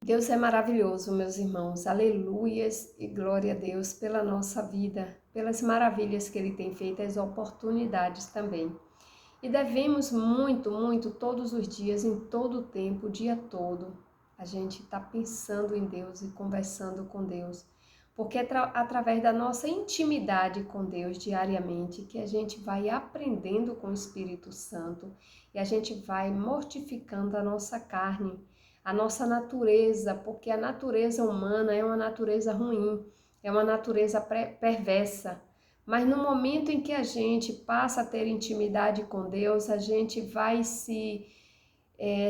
Deus é maravilhoso, meus irmãos. Aleluias e glória a Deus pela nossa vida, pelas maravilhas que Ele tem feito, as oportunidades também. E devemos muito, muito, todos os dias, em todo o tempo, o dia todo, a gente está pensando em Deus e conversando com Deus. Porque é através da nossa intimidade com Deus diariamente que a gente vai aprendendo com o Espírito Santo e a gente vai mortificando a nossa carne, a nossa natureza, porque a natureza humana é uma natureza ruim, é uma natureza perversa. Mas no momento em que a gente passa a ter intimidade com Deus, a gente vai se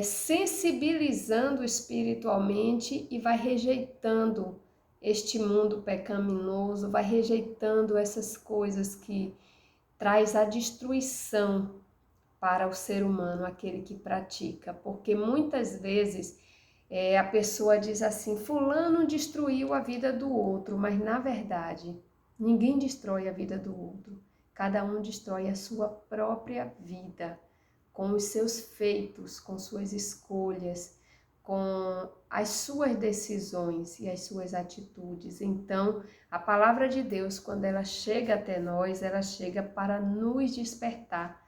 sensibilizando espiritualmente e vai rejeitando este mundo pecaminoso, vai rejeitando essas coisas que traz a destruição para o ser humano, aquele que pratica. Porque muitas vezes a pessoa diz assim, fulano destruiu a vida do outro, mas na verdade ninguém destrói a vida do outro. Cada um destrói a sua própria vida, com os seus feitos, com suas escolhas, com as suas decisões e as suas atitudes. Então, a palavra de Deus, quando ela chega até nós, ela chega para nos despertar,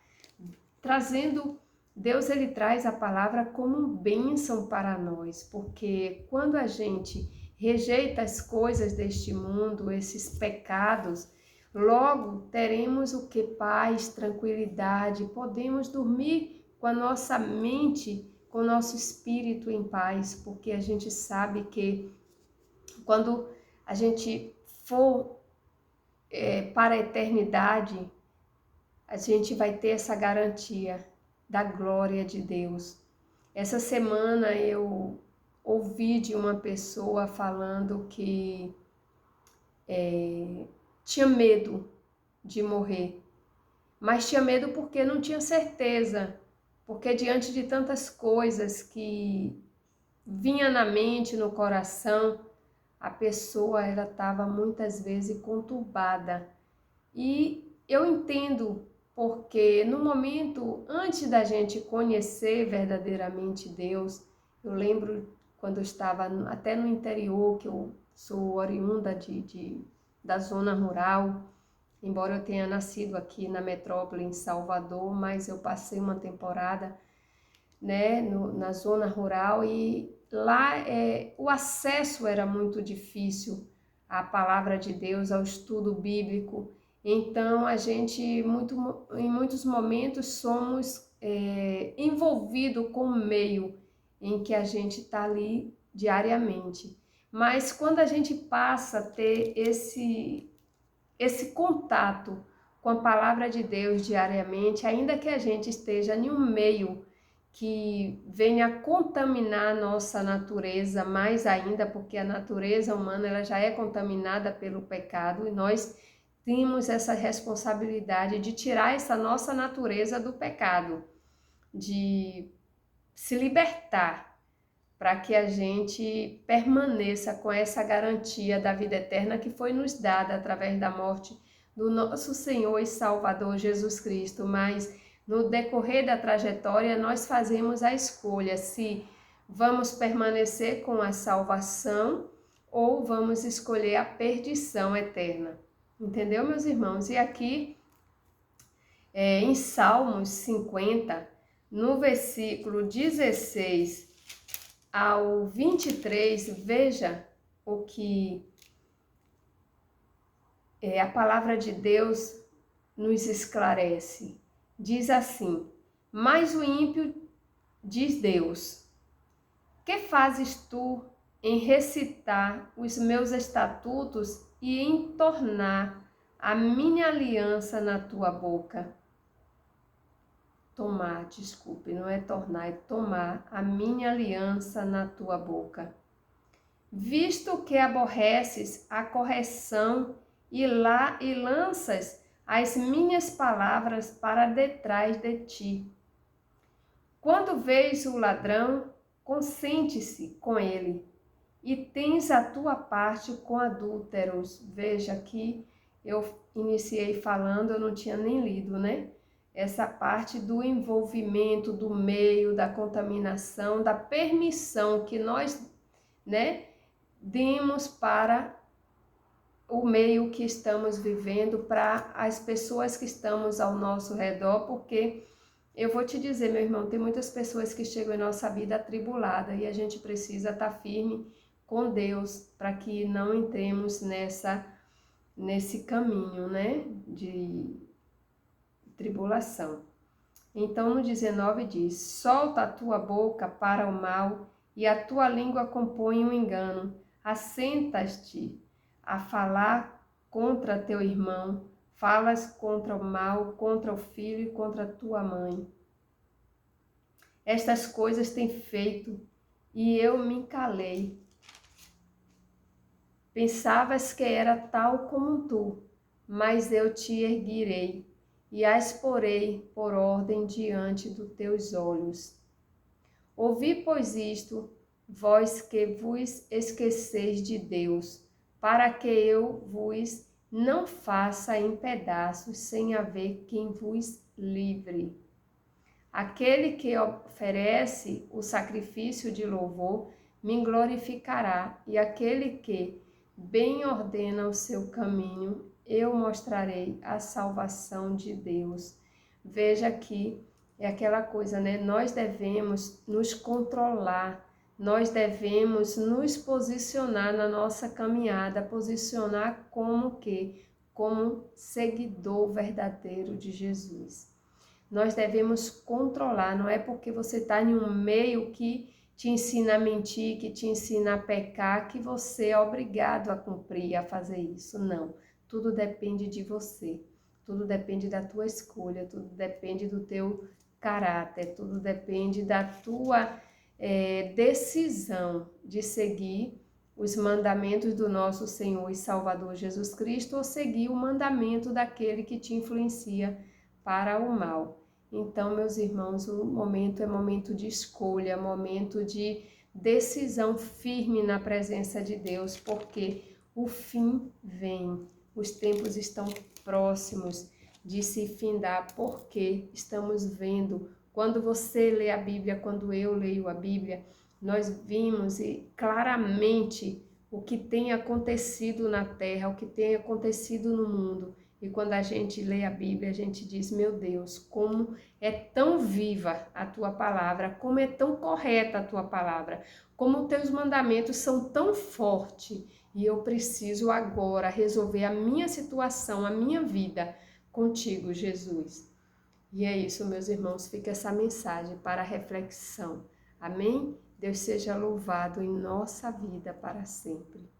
trazendo, Deus ele traz a palavra como bênção para nós, porque quando a gente rejeita as coisas deste mundo, esses pecados, logo teremos o que? Paz, tranquilidade, podemos dormir com a nossa mente, com o nosso espírito em paz, porque a gente sabe que quando a gente for para a eternidade, a gente vai ter essa garantia da glória de Deus. Essa semana eu ouvi de uma pessoa falando que tinha medo de morrer, mas tinha medo porque não tinha certeza, porque diante de tantas coisas que vinha na mente, no coração, a pessoa ela estava muitas vezes conturbada. E eu entendo porque no momento antes da gente conhecer verdadeiramente Deus, eu lembro quando eu estava até no interior, que eu sou oriunda da zona rural, embora eu tenha nascido aqui na metrópole em Salvador, mas eu passei uma temporada, né, na zona rural e lá o acesso era muito difícil à palavra de Deus, ao estudo bíblico. Então a gente em muitos momentos somos envolvidos com o meio em que a gente está ali diariamente. Mas quando a gente passa a ter esse contato com a palavra de Deus diariamente, ainda que a gente esteja em um meio que venha contaminar a nossa natureza mais ainda, porque a natureza humana ela já é contaminada pelo pecado e nós temos essa responsabilidade de tirar essa nossa natureza do pecado, de se libertar para que a gente permaneça com essa garantia da vida eterna que foi nos dada através da morte do nosso Senhor e Salvador Jesus Cristo. Mas no decorrer da trajetória nós fazemos a escolha se vamos permanecer com a salvação ou vamos escolher a perdição eterna. Entendeu, meus irmãos? E aqui em Salmos 50, no versículo 16 ao 23, veja o que a palavra de Deus nos esclarece. Diz assim: mas o ímpio, diz Deus, que fazes tu em recitar os meus estatutos e em tornar a minha aliança na tua boca? Tomar, desculpe, não é tornar, é tomar a minha aliança na tua boca. Visto que aborreces a correção e lanças as minhas palavras para detrás de ti. Quando vês o ladrão, consente-se com ele, e tens a tua parte com adúlteros. Veja aqui, eu iniciei falando, eu não tinha nem lido, né? Essa parte do envolvimento, do meio, da contaminação, da permissão que nós né, demos para o meio que estamos vivendo, para as pessoas que estamos ao nosso redor, porque eu vou te dizer, meu irmão, tem muitas pessoas que chegam em nossa vida atribulada e a gente precisa estar firme com Deus para que não entremos nesse caminho, né, de tribulação. Então no 19 diz: solta a tua boca para o mal e a tua língua compõe o engano. Assentas-te a falar contra teu irmão, falas contra o mal, contra o filho e contra a tua mãe. Estas coisas têm feito e eu me calei. Pensavas que era tal como tu, mas eu te erguirei e a exporei por ordem diante dos teus olhos. Ouvi, pois, isto, vós que vos esqueceis de Deus, para que eu vos não faça em pedaços, sem haver quem vos livre. Aquele que oferece o sacrifício de louvor me glorificará, e aquele que bem ordena o seu caminho, eu mostrarei a salvação de Deus. Veja que é aquela coisa, né? Nós devemos nos controlar, nós devemos nos posicionar na nossa caminhada, posicionar como que? Como seguidor verdadeiro de Jesus. Nós devemos controlar, não é porque você está em um meio que te ensina a mentir, que te ensina a pecar, que você é obrigado a cumprir, a fazer isso. Não, tudo depende de você, tudo depende da tua escolha, tudo depende do teu caráter, tudo depende da tua decisão de seguir os mandamentos do nosso Senhor e Salvador Jesus Cristo ou seguir o mandamento daquele que te influencia para o mal. Então, meus irmãos, o momento é momento de escolha, momento de decisão firme na presença de Deus, porque o fim vem, os tempos estão próximos de se findar, porque estamos vendo, quando você lê a Bíblia, quando eu leio a Bíblia, nós vimos claramente o que tem acontecido na terra, o que tem acontecido no mundo. E quando a gente lê a Bíblia, a gente diz, meu Deus, como é tão viva a tua palavra, como é tão correta a tua palavra, como os teus mandamentos são tão fortes. E eu preciso agora resolver a minha situação, a minha vida contigo, Jesus. E é isso, meus irmãos, fica essa mensagem para reflexão. Amém? Deus seja louvado em nossa vida para sempre.